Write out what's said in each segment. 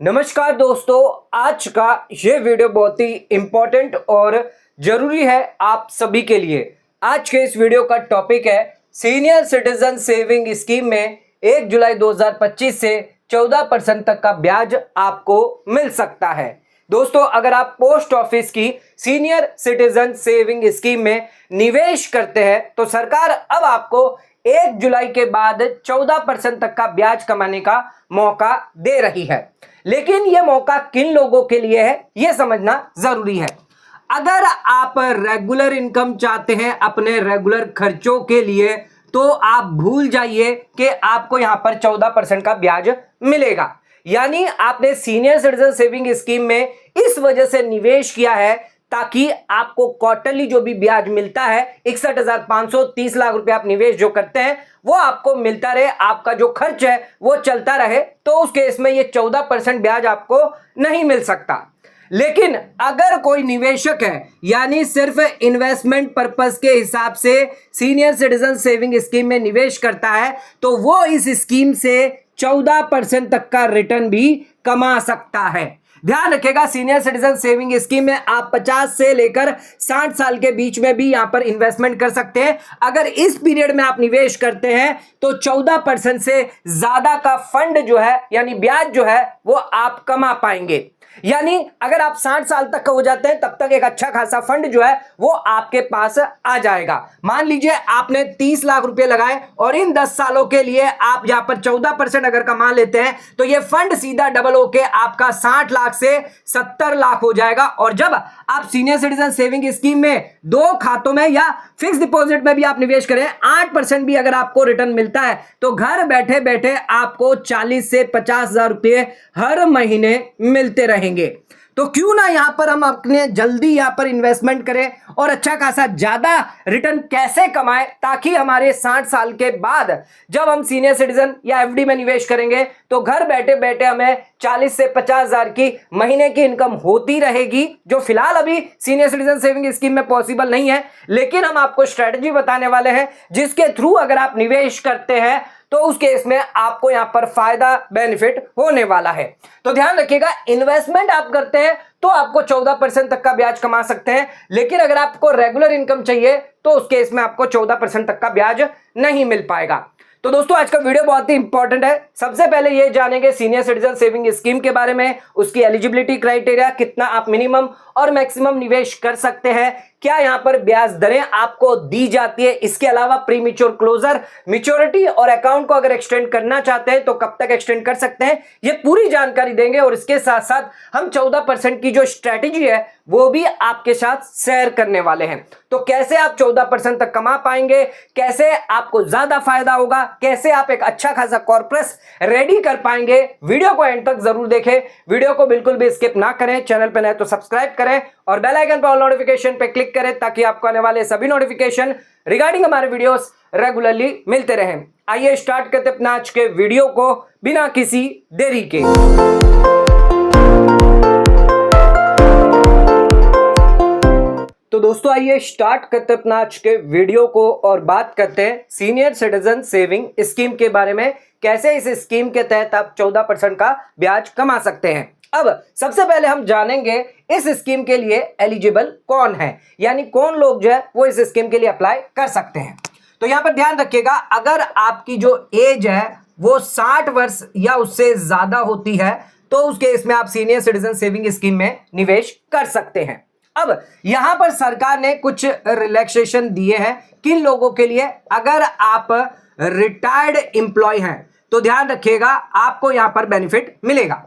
नमस्कार दोस्तों, आज का ये वीडियो बहुत ही इंपॉर्टेंट और जरूरी है आप सभी के लिए। आज के इस वीडियो का टॉपिक है सीनियर सिटीजन सेविंग स्कीम में 1 जुलाई 2025 से 14% तक का ब्याज आपको मिल सकता है। दोस्तों, अगर आप पोस्ट ऑफिस की सीनियर सिटीजन सेविंग स्कीम में निवेश करते हैं तो सरकार अब आपको 1 जुलाई के बाद 14% तक का ब्याज कमाने का मौका दे रही है। लेकिन यह मौका किन लोगों के लिए है, यह समझना जरूरी है। अगर आप रेगुलर इनकम चाहते हैं अपने रेगुलर खर्चों के लिए तो आप भूल जाइए कि आपको यहां पर 14% का ब्याज मिलेगा। यानी आपने सीनियर सिटीजन सेविंग स्कीम में इस वजह से निवेश किया है ताकि आपको क्वार्टरली जो भी ब्याज मिलता है 61,530 लाख रुपए आप निवेश जो करते हैं वो आपको मिलता रहे, आपका जो खर्च है वो चलता रहे। तो उस केस में ये 14% ब्याज आपको नहीं मिल सकता। लेकिन अगर कोई निवेशक है यानी सिर्फ इन्वेस्टमेंट पर्पस के हिसाब से सीनियर सिटीजन सेविंग स्कीम में निवेश करता है तो वो इस स्कीम से 14% तक का रिटर्न भी कमा सकता है। ध्यान रखिएगा, सीनियर सिटीजन सेविंग स्कीम में आप 50 से लेकर 60 साल के बीच में भी यहां पर इन्वेस्टमेंट कर सकते हैं। अगर इस पीरियड में आप निवेश करते हैं तो 14% से ज्यादा का फंड जो है यानी ब्याज जो है वो आप कमा पाएंगे। यानी अगर आप 60 साल तक का हो जाते हैं तब तक एक अच्छा खासा फंड जो है वो आपके पास आ जाएगा। मान लीजिए आपने 30 लाख रुपए लगाए और इन 10 सालों के लिए आप यहां पर 14% अगर कमा लेते हैं तो ये फंड सीधा डबल होके आपका 60 लाख से 70 लाख हो जाएगा। और जब आप सीनियर सिटीजन सेविंग स्कीम में 2 खातों में या फिक्स डिपॉजिट में भी आप निवेश करें, 8% भी अगर आपको रिटर्न मिलता है तो घर बैठे बैठे आपको 40 से 50,000 रुपए हर महीने मिलते रहेंगे। तो क्यों ना यहां पर हम अपने जल्दी यहां पर इन्वेस्टमेंट करें और अच्छा खासा ज्यादा रिटर्न कैसे कमाएं ताकि हमारे 60 साल के बाद जब हम सीनियर सिटीजन या एफडी में निवेश करेंगे तो घर बैठे बैठे हमें 40 से 50,000 की महीने की इनकम होती रहेगी, जो फिलहाल अभी सीनियर सिटीजन सेविंग स्कीम में पॉसिबल नहीं है। लेकिन हम आपको स्ट्रेटजी बताने वाले हैं जिसके थ्रू अगर आप निवेश करते हैं तो उस केस में आपको यहां पर फायदा बेनिफिट होने वाला है। तो ध्यान रखिएगा, इन्वेस्टमेंट आप करते हैं तो आपको 14% तक का ब्याज कमा सकते हैं, लेकिन अगर आपको रेगुलर इनकम चाहिए तो उस केस में आपको 14% तक का ब्याज नहीं मिल पाएगा। तो दोस्तों, आज का वीडियो बहुत ही इंपॉर्टेंट है। सबसे पहले ये जानेंगे सीनियर सिटीजन सेविंग स्कीम के बारे में, उसकी एलिजिबिलिटी क्राइटेरिया, कितना आप मिनिमम और मैक्सिमम निवेश कर सकते हैं, क्या यहां पर ब्याज दरें आपको दी जाती है, इसके अलावा प्री मैच्योर क्लोजर, मैच्योरिटी और अकाउंट को अगर एक्सटेंड करना चाहते हैं तो कब तक एक्सटेंड कर सकते हैं, ये पूरी जानकारी देंगे। और इसके साथ साथ हम 14% की जो स्ट्रेटेजी है वो भी आपके साथ शेयर करने वाले हैं। तो कैसे आप 14% तक कमा पाएंगे, कैसे आपको ज्यादा फायदा होगा, कैसे आप एक अच्छा खासा कॉर्पस रेडी कर पाएंगे, वीडियो को एंड तक जरूर देखें। वीडियो को बिल्कुल भी स्किप ना करें, चैनल पर नए तो सब्सक्राइब करें और बेल आइकन पर ऑल नोटिफिकेशन पे क्लिक करें ताकि आपको आने वाले सभी नोटिफिकेशन रिगार्डिंग हमारे वीडियोस रेगुलरली मिलते रहें। आइए स्टार्ट करते अपना आज के वीडियो को बिना किसी देरी के। तो दोस्तों, आइए स्टार्ट करते अपना आज के वीडियो को और बात करते हैं सीनियर सिटीजन सेविंग स्कीम के बारे में, कैसे इस स्कीम के तहत आप 14% का ब्याज कमा सकते हैं। अब सबसे पहले हम जानेंगे इस स्कीम के लिए एलिजिबल कौन है, यानी कौन लोग जो है वो इस स्कीम के लिए अप्लाई कर सकते हैं। तो यहां पर ध्यान रखिएगा, अगर आपकी जो एज है वो 60 वर्ष या उससे ज्यादा होती है तो उस केस में आप सीनियर सिटीजन सेविंग स्कीम में निवेश कर सकते हैं। अब यहां पर सरकार ने कुछ रिलैक्सेशन दिए हैं किन लोगों के लिए, अगर आप रिटायर्ड एम्प्लॉय हैं तो ध्यान रखिएगा आपको यहां पर बेनिफिट मिलेगा।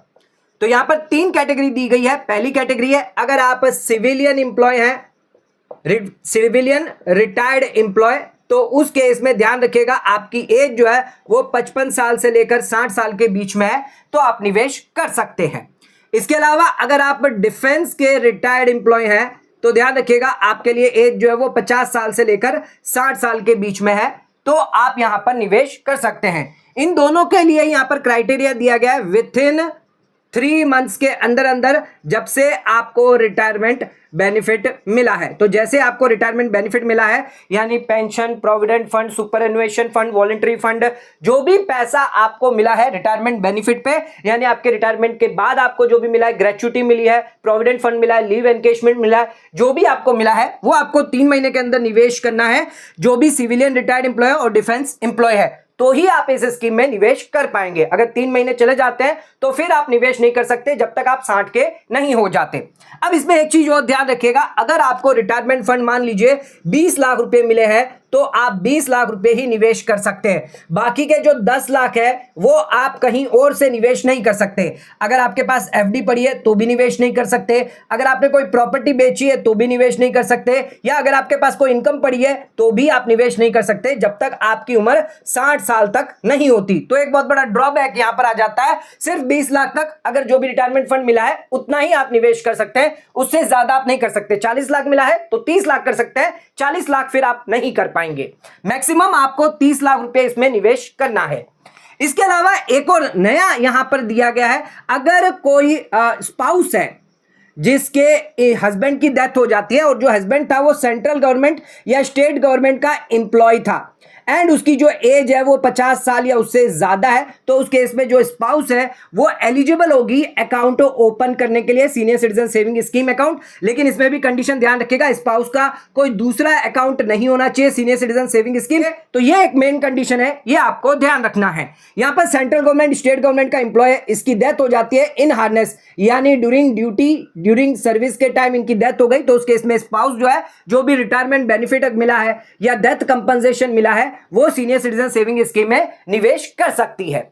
तो यहां पर 3 कैटेगरी दी गई है। पहली कैटेगरी है अगर आप सिविलियन एम्प्लॉय हैं, सिविलियन रिटायर्ड एम्प्लॉय, तो उस केस में ध्यान रखिएगा आपकी एज जो है वो 55 साल से लेकर 60 साल के बीच में है तो आप निवेश कर सकते हैं। इसके अलावा अगर आप डिफेंस के रिटायर्ड एम्प्लॉय हैं तो ध्यान रखिएगा आपके लिए एज जो है वो 50 साल से लेकर 60 साल के बीच में है तो आप यहां पर निवेश कर सकते हैं। इन दोनों के लिए यहां पर क्राइटेरिया दिया गया है विथ इन 3 मंथ्स के अंदर अंदर जब से आपको रिटायरमेंट बेनिफिट मिला है। तो जैसे आपको रिटायरमेंट बेनिफिट मिला है, यानी pension, provident fund, superannuation fund, voluntary fund, जो भी पैसा आपको मिला है रिटायरमेंट बेनिफिट पे, यानी आपके रिटायरमेंट के बाद आपको जो भी मिला है, ग्रेच्युटी मिली है, प्रोविडेंट फंड मिला है, लीव एनकेशमेंट मिला है, जो भी आपको मिला है वो आपको 3 महीने के अंदर निवेश करना है। जो भी सिविलियन रिटायर्ड एम्प्लॉय और डिफेंस एम्प्लॉय है तो ही आप इस स्कीम में निवेश कर पाएंगे। अगर 3 महीने चले जाते हैं तो फिर आप निवेश नहीं कर सकते जब तक आप 60 के नहीं हो जाते। अब इसमें एक चीज और ध्यान रखिएगा, अगर आपको रिटायरमेंट फंड मान लीजिए 20 लाख रुपए मिले हैं तो आप 20 लाख रुपए ही निवेश कर सकते हैं। बाकी के जो 10 लाख है वो आप कहीं और से निवेश नहीं कर सकते। अगर आपके पास एफडी पड़ी है तो भी निवेश नहीं कर सकते, अगर आपने कोई प्रॉपर्टी बेची है तो भी निवेश नहीं कर सकते, या अगर आपके पास कोई इनकम पड़ी है तो भी आप निवेश नहीं कर सकते जब तक आपकी उम्र 60 साल तक नहीं होती। तो एक बहुत बड़ा ड्रॉबैक यहां पर आ जाता है, सिर्फ 20 लाख तक अगर जो भी रिटायरमेंट फंड मिला है उतना ही आप निवेश कर सकते हैं, उससे ज्यादा आप नहीं कर सकते। 40 लाख मिला है तो 30 लाख कर सकते हैं, 40 लाख फिर आप नहीं कर पाएंगे। मैक्सिमम आपको 30 लाख रुपए इसमें निवेश करना है। इसके अलावा एक और नया यहां पर दिया गया है, अगर कोई स्पाउस है जिसके हस्बैंड की डेथ हो जाती है और जो हस्बैंड था वो सेंट्रल गवर्नमेंट या स्टेट गवर्नमेंट का एम्प्लॉय था एंड उसकी जो एज है वो 50 साल या उससे ज्यादा है, तो उस केस में जो स्पाउस है वो एलिजिबल होगी अकाउंट ओपन करने के लिए, senior citizen saving scheme account. लेकिन इसमें भी कंडीशन ध्यान रखिएगा, स्पाउस का कोई दूसरा अकाउंट नहीं होना चाहिए सीनियर सिटीजन सेविंग स्कीम है। तो ये एक मेन कंडीशन है, ये आपको ध्यान रखना है। यहां पर सेंट्रल गवर्नमेंट, स्टेट गवर्नमेंट का एम्प्लॉय, इसकी डेथ हो जाती है इन हार्नेस, यानी ड्यूरिंग ड्यूटी, ड्यूरिंग सर्विस के टाइम इनकी डेथ हो गई, तो उस केस में स्पाउस जो है जो भी रिटायरमेंट बेनिफिट मिला है या डेथ कंपनसेशन मिला है वो सीनियर सिटीजन सेविंग स्कीम में निवेश कर सकती है।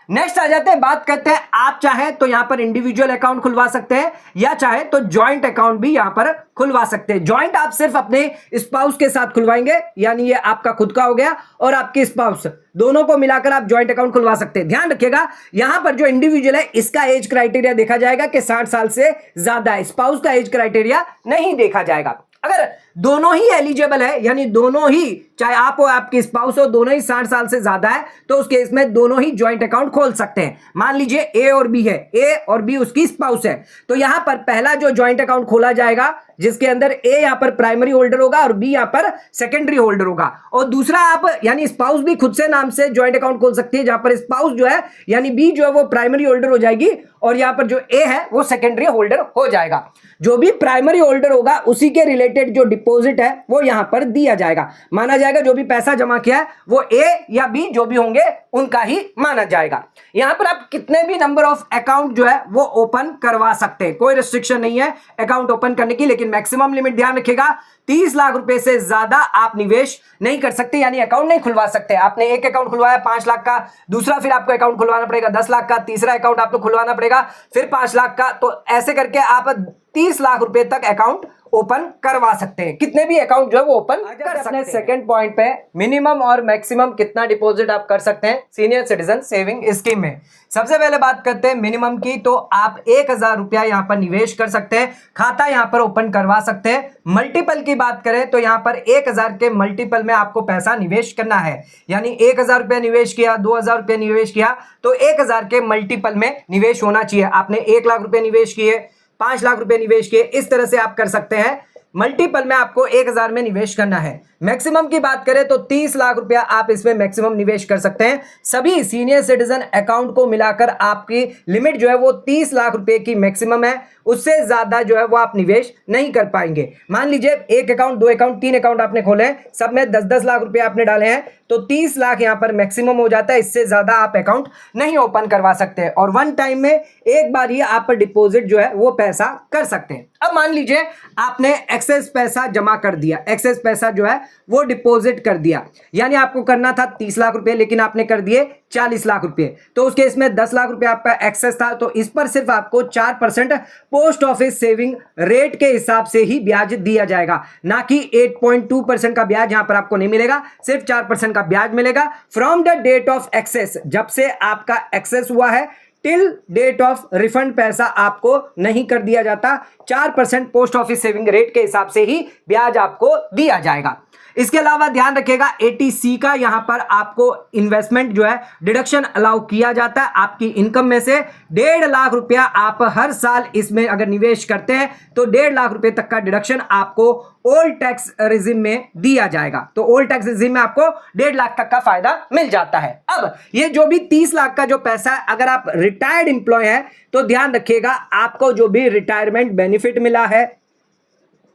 नेक्स्ट आ जाते हैं, बात करते हैं, आप चाहे तो यहां पर इंडिविजुअल अकाउंट खुलवा सकते हैं या चाहे तो जॉइंट अकाउंट भी यहां पर खुलवा सकते हैं। जॉइंट आप सिर्फ अपने स्पाउस के साथ खुलवाएंगे, यानी ये आपका खुद का हो गया और आपके स्पाउस, दोनों को मिलाकर आप जॉइंट अकाउंट खुलवा सकते हैं। ध्यान रखिएगा यहां पर जो इंडिविजुअल है इसका एज क्राइटेरिया देखा जाएगा कि 60 साल से ज्यादा है, स्पाउस का एज क्राइटेरिया नहीं देखा जाएगा। अगर दोनों ही एलिजिबल है, यानी दोनों ही, चाहे आप हो आपकी स्पाउस हो, दोनों ही 60 साल से ज्यादा है, तो उस केस में दोनों ही जॉइंट अकाउंट खोल सकते हैं। मान लीजिए ए और बी है, ए और बी उसकी स्पाउस है, तो यहां पर पहला जो जॉइंट अकाउंट खोला जाएगा जिसके अंदर ए यहां पर प्राइमरी होल्डर होगा और बी यहां पर सेकेंडरी होल्डर होगा, और दूसरा आप यानी स्पाउस भी खुद से नाम से जॉइंट अकाउंट खोल सकती है, जहां पर स्पाउस जो है यानी बी जो है वो प्राइमरी होल्डर हो जाएगी और यहां पर जो ए है वो सेकेंडरी होल्डर हो जाएगा। जो भी प्राइमरी होल्डर होगा उसी के रिलेटेड जो डिपॉजिट है वो यहां पर दिया जाएगा, माना जाएगा जो भी पैसा जमा किया है वो ए या बी जो भी होंगे उनका ही माना जाएगा। यहां पर आप कितने भी नंबर ऑफ अकाउंट जो है वो ओपन करवा सकते हैं, कोई रिस्ट्रिक्शन नहीं है अकाउंट ओपन करने की, लेकिन मैक्सिमम लिमिट ध्यान रखिएगा 30 लाख रुपए से ज्यादा आप निवेश नहीं कर सकते, यानी अकाउंट नहीं खुलवा सकते। आपने एक अकाउंट खुलवाया 5 लाख का, दूसरा फिर आपको अकाउंट खुलवाना पड़ेगा 10 लाख का, तीसरा अकाउंट आपको खुलवाना पड़ेगा फिर 5 लाख का, तो ऐसे करके आप 30 लाख रुपए तक अकाउंट ओपन करवा सकते हैं, कितने भी अकाउंट जो है वो ओपन कर सकते हैं। सेकंड पॉइंट पे मिनिमम और मैक्सिमम कितना डिपॉजिट आप कर सकते हैं सीनियर सिटीजन सेविंग स्कीम में। सबसे पहले बात करते हैं मिनिमम की, तो आप 1000 रुपया यहां पर निवेश कर सकते हैं, खाता यहां पर ओपन करवा सकते हैं। मल्टीपल की बात करें तो यहां पर 1000 के मल्टीपल में आपको पैसा निवेश करना है, यानी 1000 रुपया निवेश किया, 2000 रुपया निवेश किया, तो 1000 के मल्टीपल में निवेश होना चाहिए। आपने 1 लाख रुपए निवेश किए, 5 लाख रुपए निवेश किए, इस तरह से आप कर सकते हैं। मल्टीपल में आपको 1000 में निवेश करना है। मैक्सिमम की बात करें तो 30 लाख रुपया आप इसमें मैक्सिमम निवेश कर सकते हैं। सभी सीनियर सिटीजन अकाउंट को मिलाकर आपकी लिमिट जो है वो 30 लाख रुपए की मैक्सिमम है, उससे ज्यादा जो है वो आप निवेश नहीं कर पाएंगे। मान लीजिए 1 अकाउंट, 2 अकाउंट, 3 अकाउंट आपने खोले हैं, सब में 10-10 लाख रुपए आपने डाले हैं, तो 30 लाख यहां पर मैक्सिमम हो जाता है, इससे ज्यादा आप अकाउंट नहीं ओपन करवा सकते और वन टाइम में एक बार ही आप डिपॉजिट जो है वो पैसा कर सकते हैं। अब मान लीजिए आपने एक्सेस पैसा जमा कर दिया, एक्सेस पैसा जो है वो डिपॉजिट कर दिया, यानी आपको करना था 30 लाख रुपए लेकिन आपने कर दिए 40 लाख रुपए, तो उस केस में 10 लाख रुपए आपका एक्सेस था, तो इस पर सिर्फ आपको 4% पोस्ट ऑफिस सेविंग रेट के हिसाब से ही ब्याज दिया जाएगा, ना कि 8.2% का ब्याज यहां पर आपको नहीं मिलेगा, सिर्फ 4% का ब्याज मिलेगा from the date of access, जब से आपका एक्सेस हुआ है टिल डेट ऑफ रिफंड पैसा आपको नहीं कर दिया जाता। 4% पोस्ट ऑफिस सेविंग रेट के हिसाब से ही ब्याज आपको दिया जाएगा। इसके अलावा ध्यान रखिएगा 80C का यहां पर आपको इन्वेस्टमेंट जो है डिडक्शन अलाउ किया जाता है। आपकी इनकम में से 1.5 लाख रुपया आप हर साल इसमें अगर निवेश करते हैं तो 1.5 लाख रुपए तक का डिडक्शन आपको ओल्ड टैक्स रिजिम में दिया जाएगा। तो ओल्ड टैक्स रिजिम में आपको 1.5 लाख तक का फायदा मिल जाता है। अब ये जो भी 30 लाख का जो पैसा है, अगर आप रिटायर्ड एम्प्लॉय हैं तो ध्यान रखिएगा आपको जो भी रिटायरमेंट बेनिफिट मिला है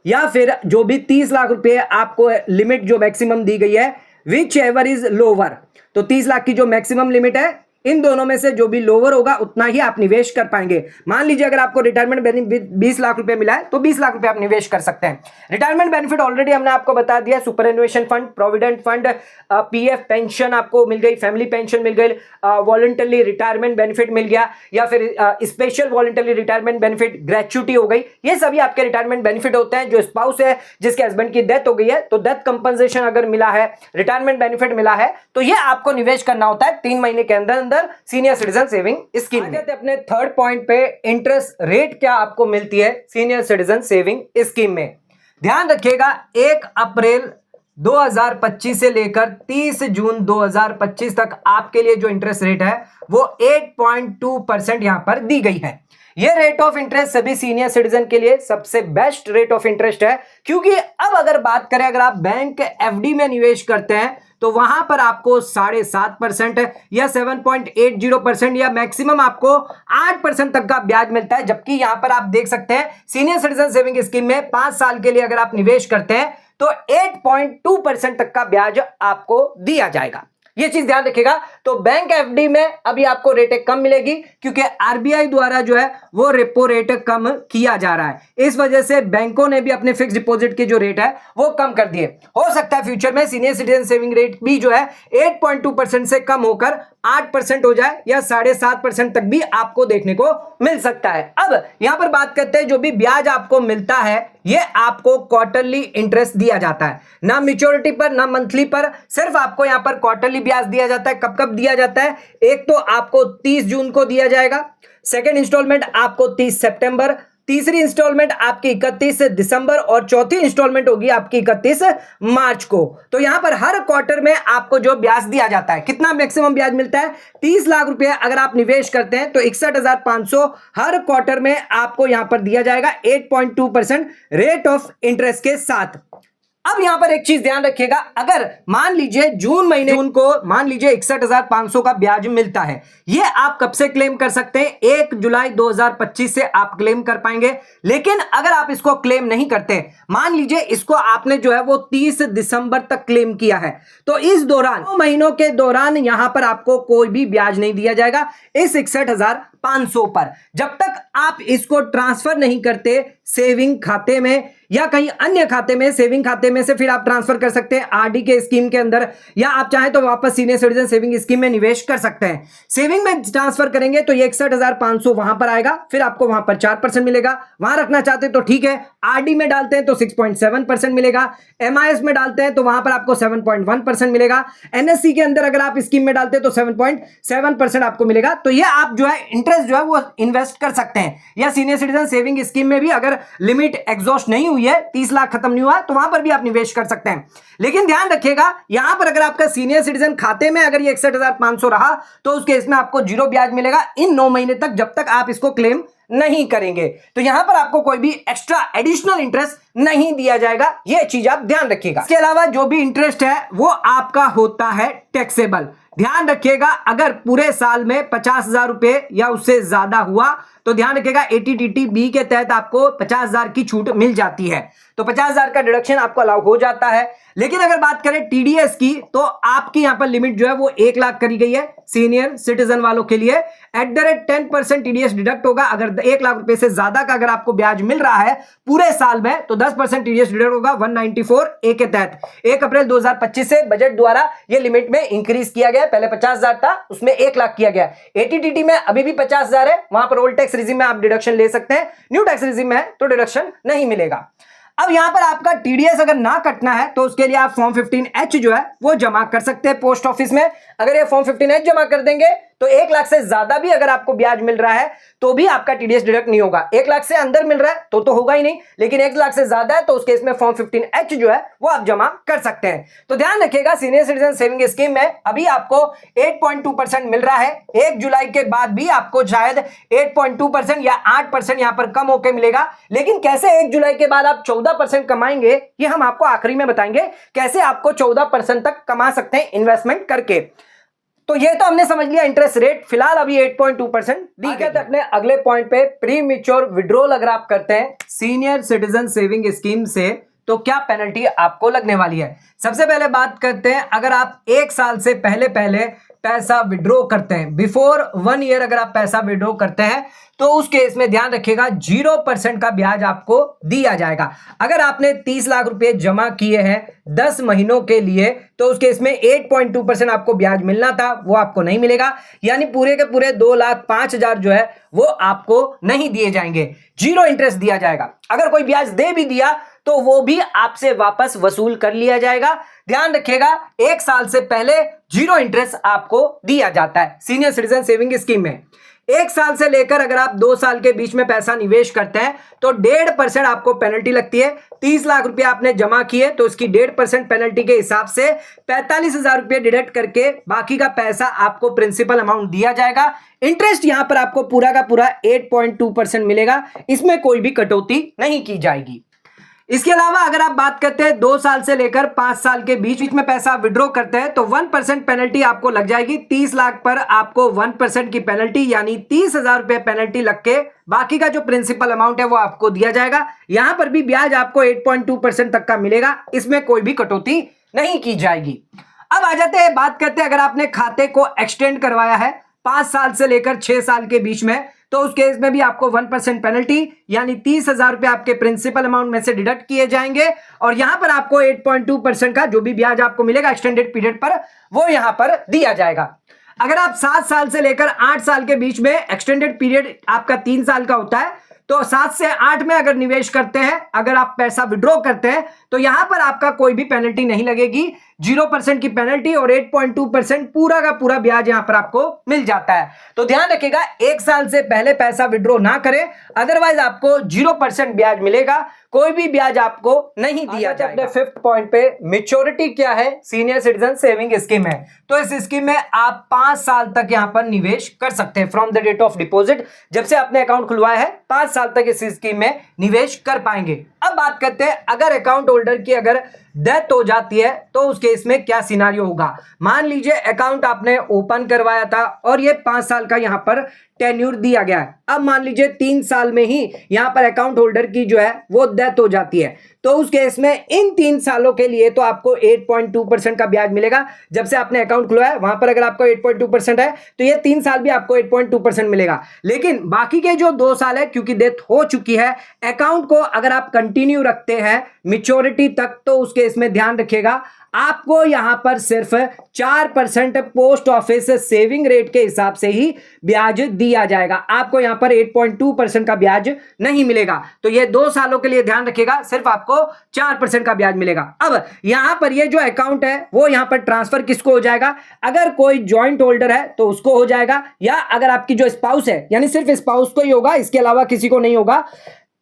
या फिर जो भी 30 लाख रुपए आपको लिमिट जो मैक्सिमम दी गई है, विच एवर इज लोअर, तो 30 लाख की जो मैक्सिमम लिमिट है इन दोनों में से जो भी लोअर होगा उतना ही आप निवेश कर पाएंगे। मान लीजिए अगर आपको रिटायरमेंट बेनिफिट 20 लाख रुपए मिला है तो 20 लाख रुपए आप निवेश कर सकते हैं। रिटायरमेंट बेनिफिट ऑलरेडी हमने आपको बता दिया, superannuation fund, provident fund, PF pension आपको मिल गई, फैमिली पेंशन मिल गई, वॉलंटरी रिटायरमेंट बेनिफिट मिल गया या फिर special voluntary retirement benefit, gratuity हो गई। ये सभी आपके रिटायरमेंट बेनिफिट होते हैं। जो स्पाउस है जिसके हस्बैंड की डेथ हो गई है तो डेथ कंपनसेशन अगर मिला है, रिटायरमेंट बेनिफिट मिला है तो ये आपको निवेश करना होता है 3 महीने के अंदर अंदर सीनियर सिटीजन सेविंग स्कीम में। अपने थर्ड पॉइंट पे इंटरेस्ट रेट क्या आपको मिलती है सीनियर सिटीजन सेविंग स्कीम में। ध्यान रखिएगा 1 अप्रैल 2025 से लेकर 30 जून 2025 तक आपके लिए जो इंटरेस्ट रेट है वो 8.2% यहां पर दी गई है। ये रेट ऑफ इंटरेस्ट सभी सीनियर सिटीजन के लिए सबसे बेस्ट रेट ऑफ इंटरेस्ट है, क्योंकि अब अगर बात करें अगर आप बैंक एफडी में निवेश करते हैं तो वहां पर आपको 7.5% या 7.80% या मैक्सिमम आपको 8% तक का ब्याज मिलता है। जबकि यहां पर आप देख सकते हैं सीनियर सिटीजन सेविंग स्कीम में 5 साल के लिए अगर आप निवेश करते हैं तो 8.2% तक का ब्याज आपको दिया जाएगा। ये चीज ध्यान रखिएगा। तो बैंक एफडी में अभी आपको रेट कम मिलेगी क्योंकि आरबीआई द्वारा जो है वो रेपो रेट कम किया जा रहा है। इस वजह से बैंकों ने भी अपने फिक्स डिपॉजिट के जो रेट है वो कम कर दिए। हो सकता है फ्यूचर में सीनियर सिटीजन सेविंग रेट भी जो है 8.2% से कम होकर 8% हो जाए या 7.5% तक भी आपको देखने को मिल सकता है। अब यहां पर बात करते हैं जो भी ब्याज आपको मिलता है ये आपको क्वार्टरली इंटरेस्ट दिया जाता है, ना मैच्योरिटी पर ना मंथली पर, सिर्फ आपको यहां पर क्वार्टरली ब्याज दिया जाता है। कब कब दिया जाता है? एक तो आपको 30 जून को दिया जाएगा, सेकेंड इंस्टॉलमेंट आपको 30 सितंबर, तीसरी इंस्टॉलमेंट आपकी 31 दिसंबर और चौथी इंस्टॉलमेंट होगी आपकी 31 मार्च को। तो यहां पर हर क्वार्टर में आपको जो ब्याज दिया जाता है, कितना मैक्सिमम ब्याज मिलता है? 30 लाख रुपए अगर आप निवेश करते हैं तो 61,500 हर क्वार्टर में आपको यहां पर दिया जाएगा 8.2% रेट ऑफ इंटरेस्ट के साथ। अब यहां पर एक चीज ध्यान रखिएगा, अगर मान लीजिए जून को मान लीजिए 61,500 का ब्याज मिलता है, ये आप कब से क्लेम कर सकते हैं? 1 जुलाई 2025 से आप क्लेम कर पाएंगे। लेकिन अगर आप इसको क्लेम नहीं करते, मान लीजिए इसको आपने जो है वो 30 दिसंबर तक क्लेम किया है, तो इस दौरान 2 महीनों के दौरान यहां पर आपको कोई भी ब्याज नहीं दिया जाएगा इस 61,500 पर, जब तक आप इसको ट्रांसफर नहीं करते सेविंग खाते में या कहीं अन्य खाते में। सेविंग खाते में से फिर आप ट्रांसफर कर सकते हैं आरडी के स्कीम के अंदर, या आप चाहें तो वापस सीनियर सिटीजन सेविंग स्कीम में निवेश कर सकते हैं। सेविंग में ट्रांसफर करेंगे तो ये 61,500 वहां पर आएगा, फिर आपको वहां पर 4% मिलेगा। वहां रखना चाहते हैं तो ठीक है, आरडी में डालते हैं तो 6.7% मिलेगा, एमआईएस में डालते हैं तो वहां पर आपको 7.1% मिलेगा, एनएससी के अंदर अगर आप स्कीम में डालते हैं तो 7.7% आपको मिलेगा। तो ये आप जो है इंटरेस्ट जो है वो इन्वेस्ट कर सकते हैं। या सीनियर सिटीजन सेविंग स्कीम में भी अगर लिमिट एग्जॉस्ट नहीं हुई है, 30 लाख खत्म नहीं हुआ, तो वहां पर भी आप निवेश कर सकते हैं। लेकिन ध्यान रखिएगा यहां पर अगर आपका सीनियर सिटीजन खाते में अगर ये 61,500 रहा तो उस केस में आपको 0 ब्याज मिलेगा इन 9 महीने तक, जब तक आप इसको क्लेम नहीं करेंगे। तो यहां पर आपको कोई भी एक्स्ट्रा एडिशनल इंटरेस्ट नहीं दिया जाएगा, यह चीज आप ध्यान रखिएगा। इसके अलावा जो भी इंटरेस्ट है वो आपका होता है टैक्सेबल। ध्यान रखिएगा अगर पूरे साल में 50,000 रुपए या उससे ज्यादा हुआ तो ध्यान रखिएगा 80TT-B के तहत आपको 50,000 की छूट मिल जाती है, तो 50,000 का डिडक्शन आपको अलाउ हो जाता है। लेकिन अगर बात करें टीडीएस की तो आपकी यहां पर लिमिट जो है वो 1 लाख करी गई है सीनियर सिटीजन वालों के लिए। At the rate 10% TDS deduct होगा। अगर 1 लाख रुपए से ज्यादा का अगर आपको ब्याज मिल रहा है पूरे साल में तो 10% टीडीएस डिडक्ट होगा 194A के तहत। 1 अप्रैल 2025 से बजट द्वारा यह लिमिट में इंक्रीज किया गया, पहले 50,000 था उसमें 1 लाख किया गया। 80TT में अभी भी 50,000 है, वहां पर ओल्ड टैक्स रिजिम में आप डिडक्शन ले सकते हैं, न्यू टैक्स रिजिम में है तो डिडक्शन नहीं मिलेगा। अब यहां पर आपका टीडीएस अगर ना कटना है तो उसके लिए आप फॉर्म 15H जो है वो जमा कर सकते हैं पोस्ट ऑफिस में। अगर ये फॉर्म 15H जमा कर देंगे तो 1 लाख से ज्यादा भी अगर आपको ब्याज मिल रहा है तो भी आपका टीडीएस डिडक्ट नहीं होगा। 1 लाख से अंदर मिल रहा है तो होगा ही नहीं, लेकिन 1 लाख से ज्यादा है तो उस केस में फॉर्म 15H जो है वो आप जमा कर सकते हैं। तो ध्यान रखिएगा, सीनियर सिटीजन सेविंग स्कीम में अभी आपको 8.2% मिल रहा है। 1 जुलाई के बाद भी आपको शायद 8.2% या 8% यहां पर कम होकर मिलेगा। लेकिन कैसे 1 जुलाई के बाद आप 14% कमाएंगे, ये हम आपको आखिरी में बताएंगे, कैसे आपको 14% तक कमा सकते हैं इन्वेस्टमेंट करके। तो ये तो हमने समझ लिया इंटरेस्ट रेट, फिलहाल अभी 8.2% दी गई। अपने अगले पॉइंट पे, प्री मैच्योर विड्रॉल अगर आप करते हैं सीनियर सिटीजन सेविंग स्कीम से तो क्या पेनल्टी आपको लगने वाली है। सबसे पहले बात करते हैं, अगर आप 1 साल से पहले पैसा विड्रॉ करते हैं, बिफोर 1 ईयर अगर आप पैसा विड्रॉ करते हैं तो उस केस में ध्यान रखिएगा 0% का ब्याज आपको दिया जाएगा। अगर आपने 30 लाख रुपए जमा किए हैं 10 महीनों के लिए तो उस केस में 8.2% आपको ब्याज मिलना था, वो आपको नहीं मिलेगा। यानी पूरे के पूरे 2,05,000 जो है वो आपको नहीं दिए जाएंगे, 0 इंटरेस्ट दिया जाएगा। अगर कोई ब्याज दे भी दिया तो वो भी आपसे वापस वसूल कर लिया जाएगा। ध्यान रखिएगा, 1 साल से पहले 0 इंटरेस्ट आपको दिया जाता है सीनियर सिटीजन सेविंग स्कीम में। 1 साल से लेकर अगर आप 2 साल के बीच में पैसा निवेश करते हैं तो 1.5% आपको पेनल्टी लगती है। 30 लाख रुपए आपने जमा किए तो उसकी 1.5% पेनल्टी के हिसाब से 45,000 रुपए डिडक्ट करके बाकी का पैसा आपको प्रिंसिपल अमाउंट दिया जाएगा। इंटरेस्ट यहां पर आपको पूरा का पूरा 8.2% मिलेगा, इसमें कोई भी कटौती नहीं की जाएगी। इसके अलावा अगर आप बात करते हैं 2 साल से लेकर 5 साल के बीच में पैसा विड्रॉ करते हैं तो 1% पेनल्टी आपको लग जाएगी। 30 लाख पर आपको 1% की पेनल्टी यानी 30,000 रुपए पेनल्टी लग के बाकी का जो प्रिंसिपल अमाउंट है वो आपको दिया जाएगा। यहां पर भी ब्याज आपको 8.2% तक का मिलेगा, इसमें कोई भी कटौती नहीं की जाएगी। अब आ जाते हैं, बात करते हैं अगर आपने खाते को एक्सटेंड करवाया है 5 साल से लेकर 6 साल के बीच में तो उस केस में भी आपको 1% पेनल्टी यानी 30,000 रुपए आपके प्रिंसिपल अमाउंट में से डिडक्ट किए जाएंगे और यहां पर आपको 8.2% का जो भी ब्याज आपको मिलेगा एक्सटेंडेड पीरियड पर वो यहां पर दिया जाएगा। अगर आप 7 साल से लेकर 8 साल के बीच में, एक्सटेंडेड पीरियड आपका 3 साल का होता है, तो 7 से 8 में अगर निवेश करते हैं, अगर आप पैसा विड्रॉ करते हैं तो यहां पर आपका कोई भी पेनल्टी नहीं लगेगी, 0% की पेनल्टी और 8.2% पूरा का पूरा ब्याज यहां पर आपको मिल जाता है। तो ध्यान रखिएगा, 1 साल से पहले पैसा विड्रॉ ना करें, अदरवाइज आपको 0% ब्याज मिलेगा, कोई भी ब्याज आपको नहीं दिया जाएगा। अपने 5th पॉइंट पे, मैच्योरिटी क्या है सीनियर सिटीजन सेविंग स्कीम है। तो इस स्कीम में आप 5 साल तक यहां पर निवेश कर सकते हैं from the date of deposit. जब से आपने अकाउंट खुलवाया है 5 साल तक इस स्कीम में निवेश कर पाएंगे। अब बात करते हैं, अगर अकाउंट होल्डर की अगर डेथ हो जाती है तो उस केस में क्या सिनारियो होगा। मान लीजिए अकाउंट आपने ओपन करवाया था और ये 5 साल का यहां पर टेन्यूर दिया गया है। अब मान लीजिए 3 साल में ही यहां पर अकाउंट होल्डर की जो है वो डेथ हो जाती है तो उस केस में इन 3 सालों के लिए तो आपको 8.2% का ब्याज मिलेगा। जब से आपने अकाउंट खुलवाया वहां पर अगर आपको 8.2% है तो ये 3 साल भी आपको 8.2% मिलेगा। लेकिन बाकी के जो 2 साल है, क्योंकि डेथ हो चुकी है, अकाउंट को अगर आप कंटिन्यू रखते हैं मैच्योरिटी तक तो उस केस में ध्यान रखिएगा आपको यहां पर सिर्फ 4% पोस्ट ऑफिस सेविंग रेट के हिसाब से ही ब्याज दिया जाएगा। आपको यहां पर 8.2% का ब्याज नहीं मिलेगा। तो ये 2 सालों के लिए ध्यान रखिएगा, सिर्फ आपको 4% का ब्याज मिलेगा। अब यहां पर ये जो अकाउंट है वो यहां पर ट्रांसफर किसको हो जाएगा, अगर कोई ज्वाइंट होल्डर है तो उसको हो जाएगा, या अगर आपकी जो स्पाउस है यानी सिर्फ स्पाउस को ही होगा, इसके अलावा किसी को नहीं होगा।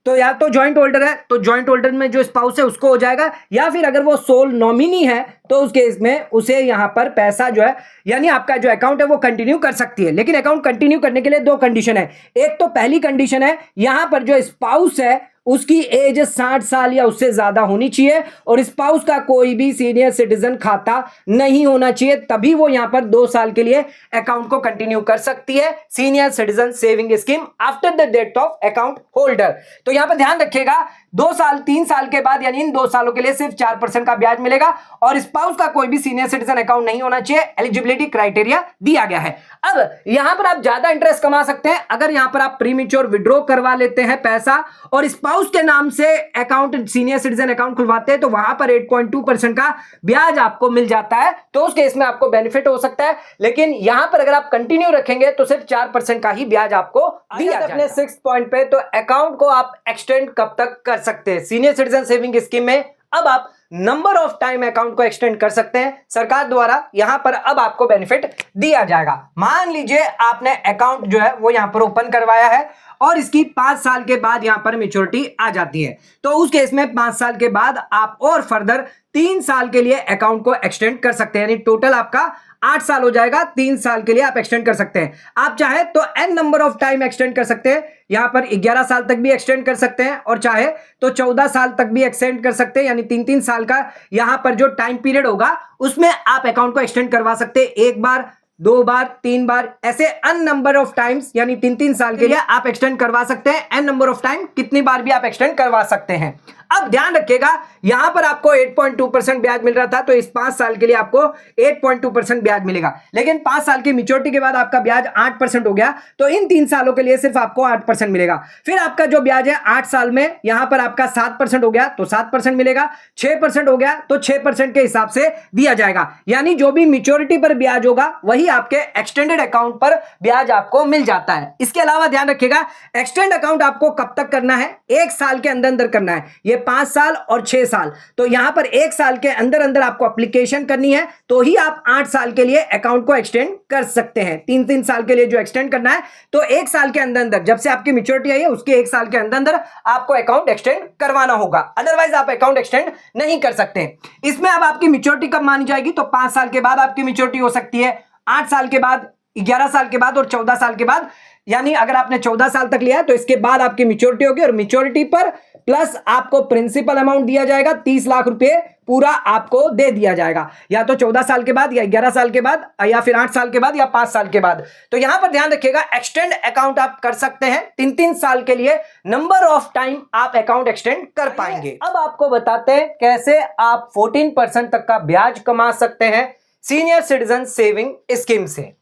तो या तो ज्वाइंट होल्डर है तो ज्वाइंट होल्डर में जो स्पाउस है उसको हो जाएगा, या फिर अगर वो सोल नॉमिनी है तो उस केस में उसे यहां पर पैसा जो है यानी आपका जो अकाउंट है वो कंटिन्यू कर सकती है। लेकिन अकाउंट कंटिन्यू करने के लिए 2 कंडीशन है। एक तो पहली कंडीशन है यहां पर जो स्पाउस है उसकी एज 60 साल या उससे ज्यादा होनी चाहिए और स्पाउस का कोई भी सीनियर सिटीजन खाता नहीं होना चाहिए, तभी वो यहां पर 2 साल के लिए अकाउंट को कंटिन्यू कर सकती है senior citizen saving scheme after the date of account holder. तो यहां पर ध्यान रखिएगा 2 साल 3 साल के बाद यानी इन 2 सालों के लिए सिर्फ 4% का ब्याज मिलेगा और स्पाउस का कोई भी सीनियर सिटीजन अकाउंट नहीं होना चाहिए, एलिजिबिलिटी क्राइटेरिया दिया गया है। अब यहां पर आप ज्यादा इंटरेस्ट कमा सकते हैं अगर यहां पर आप प्रीमेच्योर विड्रॉ करवा लेते हैं पैसा और स्पाउस के नाम से अकाउंट सीनियर सिटीजन अकाउंट खुलवाते हैं तो वहां पर 8.2% का ब्याज आपको मिल जाता है, तो उस केस में आपको बेनिफिट हो सकता है। लेकिन यहां पर अगर आप कंटिन्यू रखेंगे तो सिर्फ 4% का ही ब्याज आपको दिया जाएगा। अपने 6th पॉइंट पे, तो अकाउंट को आप एक्सटेंड कब तक कर सकते हैं सीनियर सिटीजन सेविंग स्कीम में। अब आप नंबर ऑफ टाइम अकाउंट को एक्सटेंड कर सकते हैं। सरकार द्वारा यहां पर अब आपको बेनिफिट दिया जाएगा। मान लीजिए आपने अकाउंट जो है वो यहां पर ओपन करवाया है और इसकी 5 साल के बाद यहां पर मैच्योरिटी आ जाती है, तो उस केस में 5 साल के बाद आप और फर्दर 3 साल के लिए अकाउंट को एक्सटेंड कर सकते हैं, यानी टोटल आपका 8 साल हो जाएगा। 3 साल के लिए आप एक्सटेंड कर सकते हैं। आप चाहे तो n number of time extend कर सकते हैं, यहां पर 11 साल तक भी एक्सटेंड कर सकते हैं और चाहे तो 14 साल तक भी एक्सटेंड कर सकते हैं, यानी 3-3 साल का यहां पर जो टाइम पीरियड होगा उसमें आप अकाउंट को एक्सटेंड करवा सकते हैं। 1 बार, 2 बार, 3 बार, ऐसे n नंबर ऑफ टाइम्स, यानी 3-3 साल के लिए आप एक्सटेंड करवा सकते हैं। n नंबर ऑफ टाइम कितनी बार भी आप एक्सटेंड करवा सकते हैं। अब ध्यान रखिएगा, यहां पर आपको 8.2% ब्याज मिल रहा था, तो इस 5 साल के लिए आपको 8.2% ब्याज मिलेगा। लेकिन 5 साल की मैच्योरिटी के बाद आपका ब्याज 8% हो गया, तो इन 3 सालों के लिए सिर्फ आपको 8% मिलेगा। फिर आपका जो ब्याज है 8 साल में यहां पर आपका 7% हो गया, तो 7% मिलेगा। 6% हो गया तो 6% के हिसाब से दिया जाएगा, यानी जो भी मैच्योरिटी पर ब्याज होगा वही आपके एक्सटेंडेड अकाउंट पर ब्याज आपको मिल जाता है। इसके अलावा ध्यान रखिएगा, एक्सटेंड अकाउंट आपको कब तक करना है? 1 साल के अंदर अंदर करना है। ये 5 साल और 6 साल, तो यहां पर 1 साल के अंदर अंदर आपको एप्लीकेशन करनी है, तो ही आप 8 साल के लिए अकाउंट को एक्सटेंड कर सकते हैं। 3-3 साल के लिए जो एक्सटेंड करना है, तो 1 साल के अंदर अंदर, जब से आपकी मैच्योरिटी आई है उसके 1 साल के अंदर अंदर आपको अकाउंट एक्सटेंड करवाना होगा, अदरवाइज आप अकाउंट एक्सटेंड नहीं कर सकते। इसमें अब आपकी मैच्योरिटी कब मानी जाएगी? तो 5 साल के बाद आपकी मैच्योरिटी हो सकती है, 8 साल के बाद, 11 साल के बाद और 14 साल के बाद। यानी अगर आपने 14 साल तक लिया है तो इसके बाद आपकी मैच्योरिटी होगी, और मैच्योरिटी पर प्लस आपको प्रिंसिपल अमाउंट दिया जाएगा, 30 लाख रुपए पूरा आपको दे दिया जाएगा, या तो 14 साल के बाद, या 11 साल के बाद, या फिर 8 साल के बाद, या 5 साल के बाद। तो यहां पर ध्यान रखिएगा, एक्सटेंड अकाउंट आप कर सकते हैं 3-3 साल के लिए, नंबर ऑफ टाइम आप अकाउंट एक्सटेंड कर पाएंगे। अब आपको बताते हैं कैसे आप 14% तक का ब्याज कमा सकते हैं सीनियर सिटीजन सेविंग स्कीम से।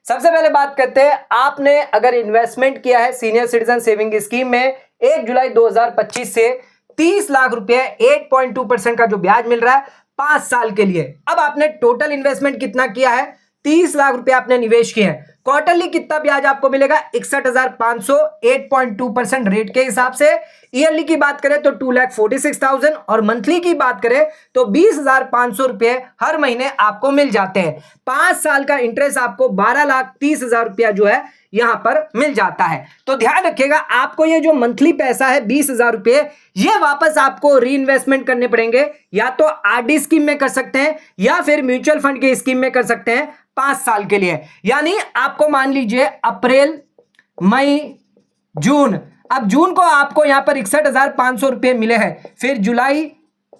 सबसे पहले बात करते हैं, आपने अगर इन्वेस्टमेंट किया है सीनियर सिटीजन सेविंग स्कीम में 1 जुलाई 2025 से 30 लाख रुपए, 8.2% का जो ब्याज मिल रहा है 5 साल के लिए। अब आपने टोटल इन्वेस्टमेंट कितना किया है? 30 लाख रुपए आपने निवेश किए हैं। क्वार्टरली कितना ब्याज आपको मिलेगा? 61,500, 8.2% रेट के हिसाब से। ईयरली की बात करें तो 2,46,000, और मंथली की बात करें तो 20,500 रुपए हर महीने आपको मिल जाते हैं। 5 साल का इंटरेस्ट आपको 12,30,000 रुपया जो है यहां पर मिल जाता है। तो ध्यान रखिएगा, आपको ये जो मंथली पैसा है 20,000 रुपए, ये वापस आपको री इन्वेस्टमेंट करने पड़ेंगे, या तो आरडी स्कीम में कर सकते हैं या फिर म्यूचुअल फंड की स्कीम में कर सकते हैं 5 साल के लिए। यानी आपको मान लीजिए अप्रैल, मई, जून, अब जून को आपको यहां पर 61,500 रुपए मिले हैं, फिर जुलाई,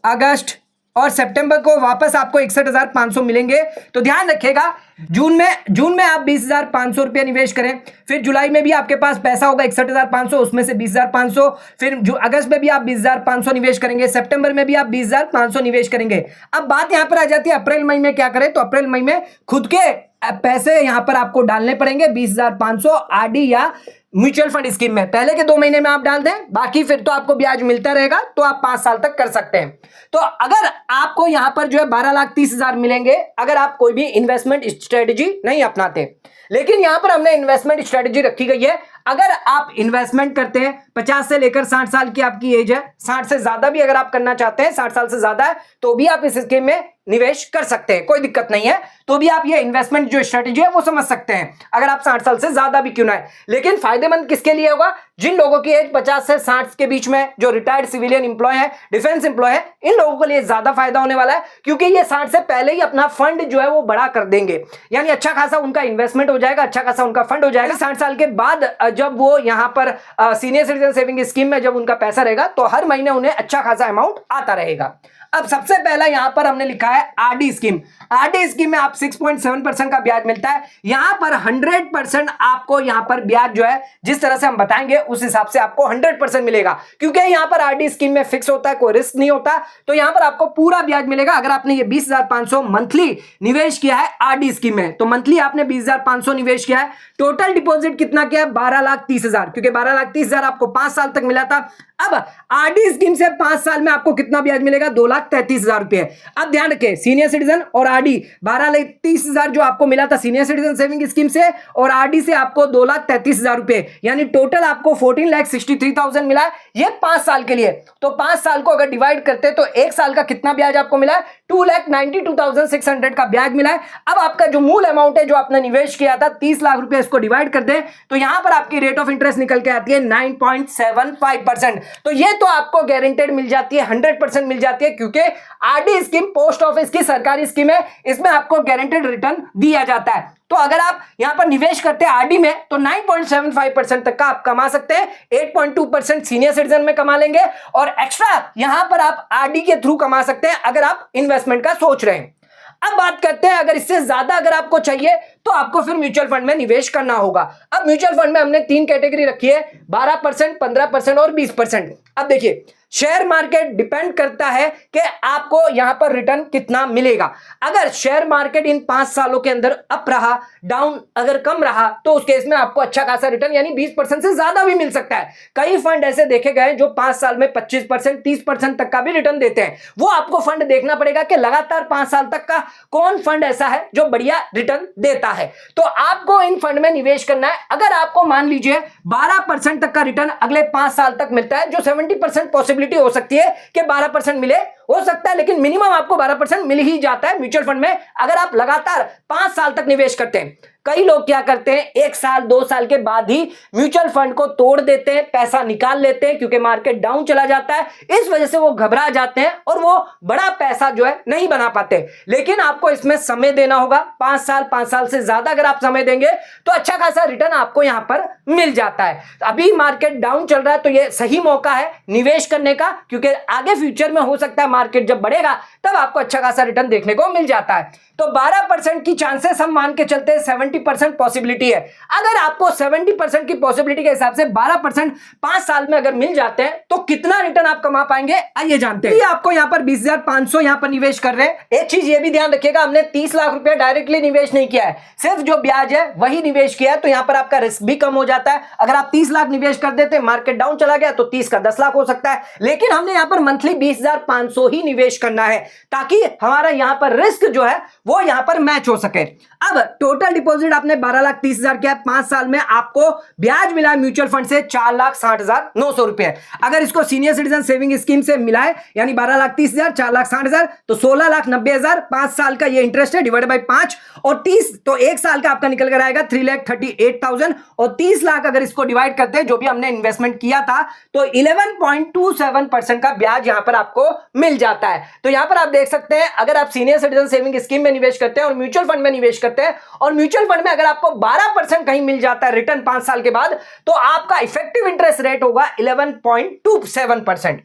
अगस्त और सितंबर को वापस आपको 61,500 मिलेंगे। तो ध्यान रखिएगा, जून में आप 20,500 रुपये निवेश करें, फिर जुलाई में भी आपके पास पैसा होगा 61,500, उसमें से 20,500, फिर अगस्त में भी आप 20,500 निवेश करेंगे, सितंबर में भी आप 20,500 निवेश करेंगे। अब बात यहां पर आ जाती है अप्रैल मई में क्या करें? तो अप्रैल मई में खुद के पैसे यहां पर आपको डालने पड़ेंगे 20,500 आरडी या म्यूचुअल फंड स्कीम में। पहले के 2 महीने में आप डाल दें, बाकी फिर तो आपको ब्याज मिलता रहेगा, तो आप 5 साल तक कर सकते हैं। तो अगर आपको यहां पर जो है 12,30,000 मिलेंगे अगर आप कोई भी इन्वेस्टमेंट स्ट्रेटजी नहीं अपनाते। लेकिन यहां पर हमने इन्वेस्टमेंट स्ट्रेटजी रखी गई है, अगर आप इन्वेस्टमेंट करते हैं 50 से लेकर 60 साल की आपकी एज है, 60 से ज्यादा भी अगर आप करना चाहते हैं, 60 साल से ज्यादा है तो भी आप इस स्कीम में निवेश कर सकते हैं, कोई दिक्कत नहीं है। तो भी आप ये इन्वेस्टमेंट जो स्ट्रेटजी है वो समझ सकते हैं, अगर आप 60 साल से ज्यादा भी क्यों ना है। लेकिन फायदेमंद किसके लिए होगा? जिन लोगों की एज 50 से 60 के बीच में, जो रिटायर्ड सिविलियन एम्प्लॉय है, डिफेंस एम्प्लॉय है, इन लोगों के लिए ज्यादा फायदा होने वाला है, क्योंकि ये 60 से पहले ही अपना फंड जो है वो बड़ा कर देंगे, यानी अच्छा खासा उनका इन्वेस्टमेंट हो जाएगा, अच्छा खासा उनका फंड हो जाएगा। 60 साल के बाद जब वो यहां पर सीनियर सिटीजन सेविंग स्कीम में जब उनका पैसा रहेगा तो हर महीने उन्हें अच्छा खासा अमाउंट आता रहेगा। अब सबसे पहला यहां पर हमने लिखा है आरडी स्कीम। आरडी स्कीम में आप 6.7% का ब्याज मिलता है। यहां पर 100% आपको यहां पर ब्याज जो है जिस तरह से हम बताएंगे उस हिसाब से आपको 100% मिलेगा, क्योंकि यहां पर आरडी स्कीम में फिक्स होता है, कोई रिस्क नहीं होता, तो यहां पर आपको पूरा ब्याज मिलेगा। अगर आपने ये 20,500 मंथली निवेश किया है आरडी स्कीम में, तो मंथली आपने 20,500 निवेश किया है, टोटल डिपॉजिट कितना किया है? 12,30,000, क्योंकि 12,30,000 आपको 5 साल तक मिला था। अब आरडी स्कीम से 5 साल में आपको कितना ब्याज मिलेगा? 2,00,000 2,33,000 रुपए। अब ध्यान रखें, सीनियर सिटीजन और आरडी 12,30,000 जो आपको मिला था सीनियर सिटीजन सेविंग स्कीम से, और आरडी से आपको 2,33,000 रुपए, यानी टोटल आपको 14,63,000 मिला है। ये 5 साल के लिए। तो 5 साल को अगर डिवाइड करते तो एक साल का कितना ब्याज आपको मिला है? 2,92,600 का ब्याज मिला है। अब आपका जो मूल अमाउंट है जो आपने निवेश किया था 30 लाख रुपए, इसको डिवाइड कर दें तो यहां पर आपकी रेट ऑफ इंटरेस्ट निकल के आती है 9.75%। तो ये तो आपको गारंटेड मिल जाती है, 100% मिल जाती है, क्योंकि आरडी स्कीम पोस्ट ऑफिस की सरकारी स्कीम है, इसमें आपको गारंटेड रिटर्न दिया जाता है। तो अगर आप यहां पर निवेश करते हैं आरडी में तो 9.75% तक का आप कमा सकते हैं। 8.2% सीनियर सिटीजन में कमा लेंगे, और एक्स्ट्रा यहां पर आप आरडी के थ्रू कमा सकते हैं अगर आप इन्वेस्टमेंट का सोच रहे हैं। अब बात करते हैं, अगर इससे ज्यादा अगर आपको चाहिए तो आपको फिर म्यूचुअल फंड में निवेश करना होगा। अब म्यूचुअल फंड में हमने 3 कैटेगरी रखी है, 12%, 15% और 20%। अब देखिए, शेयर मार्केट डिपेंड करता है कि आपको यहां पर रिटर्न कितना मिलेगा। अगर शेयर मार्केट इन 5 सालों के अंदर अप रहा, डाउन अगर कम रहा, तो उस केस में आपको अच्छा खासा रिटर्न यानी 20% से ज्यादा भी मिल सकता है। कई फंड ऐसे देखे गए जो 5 साल में 25%, 30% तक का भी रिटर्न देते हैं। वो आपको फंड देखना पड़ेगा कि लगातार 5 साल तक का कौन फंड ऐसा है जो बढ़िया रिटर्न देता है। तो आपको इन फंड में निवेश करना है। अगर आपको मान लीजिए 12% तक का रिटर्न अगले 5 साल तक मिलता है, जो 70% पॉसिबिलिटी हो सकती है कि 12% मिले, हो सकता है, लेकिन मिनिमम आपको 12% मिल ही जाता है म्यूचुअल फंड में अगर आप लगातार 5 साल तक निवेश करते हैं। कई लोग क्या करते हैं, 1 साल 2 साल के बाद ही म्यूचुअल फंड को तोड़ देते हैं, पैसा निकाल लेते हैं, क्योंकि मार्केट डाउन चला जाता है। इस वजह से वो घबरा जाते हैं और वो बड़ा पैसा जो है नहीं बना पाते। लेकिन आपको इसमें समय देना होगा, 5 साल से ज्यादा अगर आप समय देंगे तो अच्छा खासा रिटर्न आपको यहां पर मिल जाता है। अभी मार्केट डाउन चल रहा है तो ये सही मौका है निवेश करने का, क्योंकि आगे फ्यूचर में हो सकता है मार्केट जब बढ़ेगा तब आपको अच्छा खासा रिटर्न देखने को मिल जाता है। तो 12% की चांसेस हम मान के चलते हैं, 70% पॉसिबिलिटी है। अगर आपको 70% की पॉसिबिलिटी के हिसाब से 12% 5 साल में अगर मिल जाते हैं तो कितना रिटर्न आप कमा पाएंगे, आइए जानते हैं। आपको यहां पर 20,500 यहां पर निवेश कर रहे हैं। एक चीज ये भी ध्यान रखिएगा, हमने 30 लाख रुपया डायरेक्टली निवेश नहीं किया है, सिर्फ जो ब्याज है वही निवेश किया है। तो यहां पर आपका रिस्क भी कम हो जाता है। अगर आप 30 लाख निवेश कर देते, मार्केट डाउन चला गया तो 30 का 10 लाख हो सकता है, लेकिन हमने यहां पर मंथली 20,500 ही निवेश करना है, ताकि हमारा यहां पर रिस्क जो है वो यहां पर मैच हो सके। अब टोटल डिपॉजिट आपने 12,30,000 किया, 5 साल में आपको ब्याज मिला म्यूचुअल फंड से 4,60,900 रुपए। अगर इसको सीनियर सिटीजन सेविंग स्कीम से मिला है, यानी 12,30,000, 4,60,000 तो 16,90,000 5 साल का ये इंटरेस्ट है, डिवाइड बाय 5 और 30 तो 1 साल का आपका निकल कर आएगा 3,38,000, और 30 लाख अगर इसको डिवाइड करते हैं जो भी हमने इन्वेस्टमेंट किया था तो 11.27% का ब्याज यहां पर आपको मिल जाता है। तो यहां पर आप देख सकते हैं, अगर आप सीनियर सिटीजन सेविंग स्कीम में निवेश करते हैं और म्यूचुअल फंड में निवेश करते हैं, और म्यूचुअल फंड में अगर आपको 12% कहीं मिल जाता है रिटर्न 5 साल के बाद, तो आपका इफेक्टिव इंटरेस्ट रेट होगा 11.27%।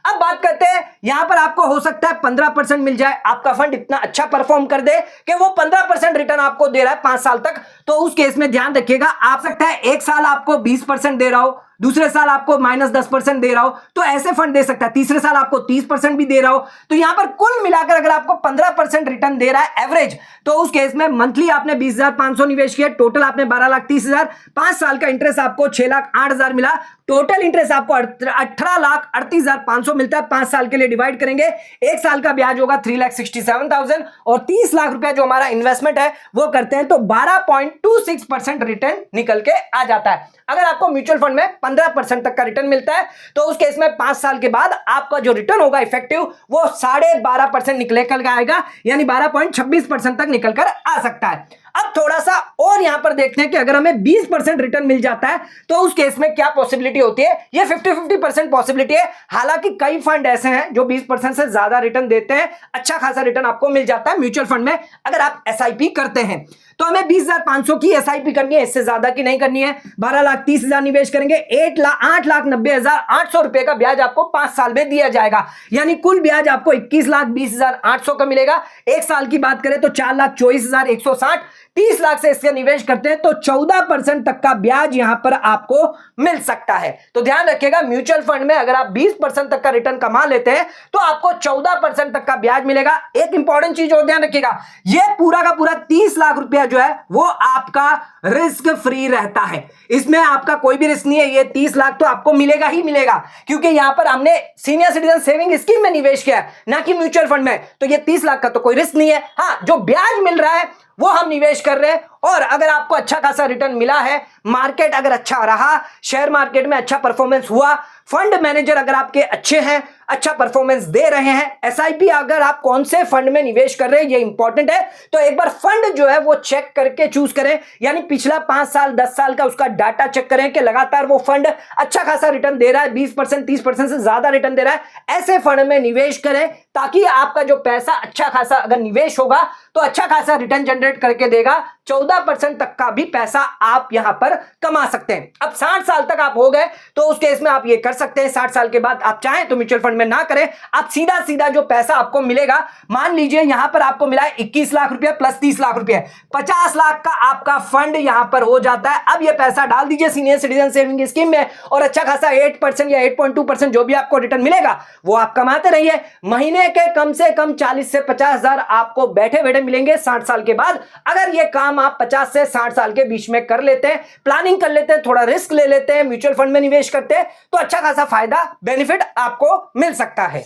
अब बात करते हैं, यहां पर आपको हो सकता है 15% मिल जाए, आपका फंड इतना अच्छा परफॉर्म कर दे कि वो 15% रिटर्न आपको दे रहा है 5 साल तक। तो उस केस में ध्यान रखिएगा, आप सकता है 1 साल आपको 20% दे रहा हो, दूसरे साल आपको -10% दे रहा हो, तो ऐसे फंड दे सकता है। तीसरे साल आपको 30% भी दे रहा हो, तो यहां पर कुल मिलाकर अगर आपको 15% रिटर्न दे रहा है एवरेज, तो उस केस में मंथली आपने 20,500 निवेश किया, टोटल आपने 12,30,000, 5 साल का इंटरेस्ट आपको 6,08,000 मिला, टोटल इंटरेस्ट आपको 18,38,500 मिलता है। 5 साल के लिए डिवाइड करेंगे, 1 साल का ब्याज होगा 3,67,000, और 30 लाख रुपया जो हमारा इन्वेस्टमेंट है वो करते हैं तो 12.26% रिटर्न निकल के आ जाता है। अगर आपको म्यूचुअल फंड में 15% तक का रिटर्न मिलता है तो उस केस में 5 साल के बाद आपका जो रिटर्न होगा इफेक्टिव वो 12.5% निकल कर आएगा, यानी 12.26% तक निकल कर आ सकता है। अब थोड़ा सा और यहां पर देखते हैं कि अगर हमें 20% रिटर्न मिल जाता है तो उस केस में क्या पॉसिबिलिटी होती है। ये 50-50% पॉसिबिलिटी है। हालांकि कई फंड ऐसे हैं जो 20% से ज्यादा रिटर्न देते हैं, अच्छा खासा रिटर्न आपको मिल जाता है म्यूचुअल फंड में अगर आप SIP करते हैं। तो हमें 20,500 की SIP करनी है, इससे ज्यादा की नहीं करनी है। 12,30,000 निवेश करेंगे, 8,90,800 रुपए का ब्याज आपको 5 साल में दिया जाएगा, यानी कुल ब्याज आपको 21,20,800 का मिलेगा। 1 साल की बात करें तो 4,24,160, 30 लाख से इसके निवेश करते हैं तो 14% तक का ब्याज यहां पर आपको मिल सकता है। तो ध्यान रखिएगा, म्यूचुअल फंड में अगर आप 20% तक का रिटर्न कमा लेते हैं तो आपको 14% तक का ब्याज मिलेगा। एक इंपॉर्टेंट चीज और ध्यान रखिएगा, यह पूरा का पूरा 30 लाख रुपया जो है वो आपका रिस्क फ्री रहता है। इसमें आपका कोई भी रिस्क नहीं है। ये 30 लाख तो आपको मिलेगा ही मिलेगा, क्योंकि यहां पर हमने सीनियर सिटीजन सेविंग स्कीम में निवेश किया है, ना कि म्यूचुअल फंड में। तो ये 30 लाख का तो कोई रिस्क नहीं है। हाँ, जो ब्याज मिल रहा है वो हम निवेश कर रहे हैं, और अगर आपको अच्छा खासा रिटर्न मिला है, मार्केट अगर अच्छा रहा, शेयर मार्केट में अच्छा परफॉर्मेंस हुआ, फंड मैनेजर अगर आपके अच्छे हैं, अच्छा परफॉर्मेंस दे रहे हैं, एसआईपी अगर आप कौन से फंड में निवेश कर रहे हैं ये इंपॉर्टेंट है, तो एक बार फंड जो है वो चेक करके चूज करें। यानी पिछला 5 साल 10 साल का उसका डाटा चेक करें कि लगातार वो फंड अच्छा खासा रिटर्न दे रहा है, 20% 30% से ज्यादा रिटर्न दे रहा है। ऐसे फंड में निवेश करें ताकि आपका जो पैसा अच्छा खासा अगर निवेश होगा तो अच्छा खासा रिटर्न जनरेट करके देगा। 14% तक का भी पैसा आप यहां पर कमा सकते हैं। अब 60 साल तक आप हो गए तो उस केस में आप ये कर सकते हैं। 60 साल के बाद आप चाहें तो म्यूचुअल फंड में ना करें, आप सीधा सीधा जो पैसा आपको मिलेगा, मान लीजिए यहां पर आपको मिला है 21 लाख रुपया प्लस 30 लाख रुपया, 50 लाख का आपका फंड यहां पर हो जाता है। अब यह पैसा डाल दीजिए सीनियर सिटीजन सेविंग स्कीम में और अच्छा खासा 8% या 8.2% जो भी आपको रिटर्न मिलेगा वो आप कमाते रहिए। महीने के कम से कम 40 से 50 हजार आपको बैठे बैठे मिलेंगे 60 साल के बाद। अगर यह काम आप 50 से 60 साल के बीच में कर लेते हैं, प्लानिंग कर लेते हैं, थोड़ा रिस्क ले लेते हैं, म्यूचुअल फंड में निवेश करते हैं, तो अच्छा खासा फायदा बेनिफिट आपको मिल सकता है।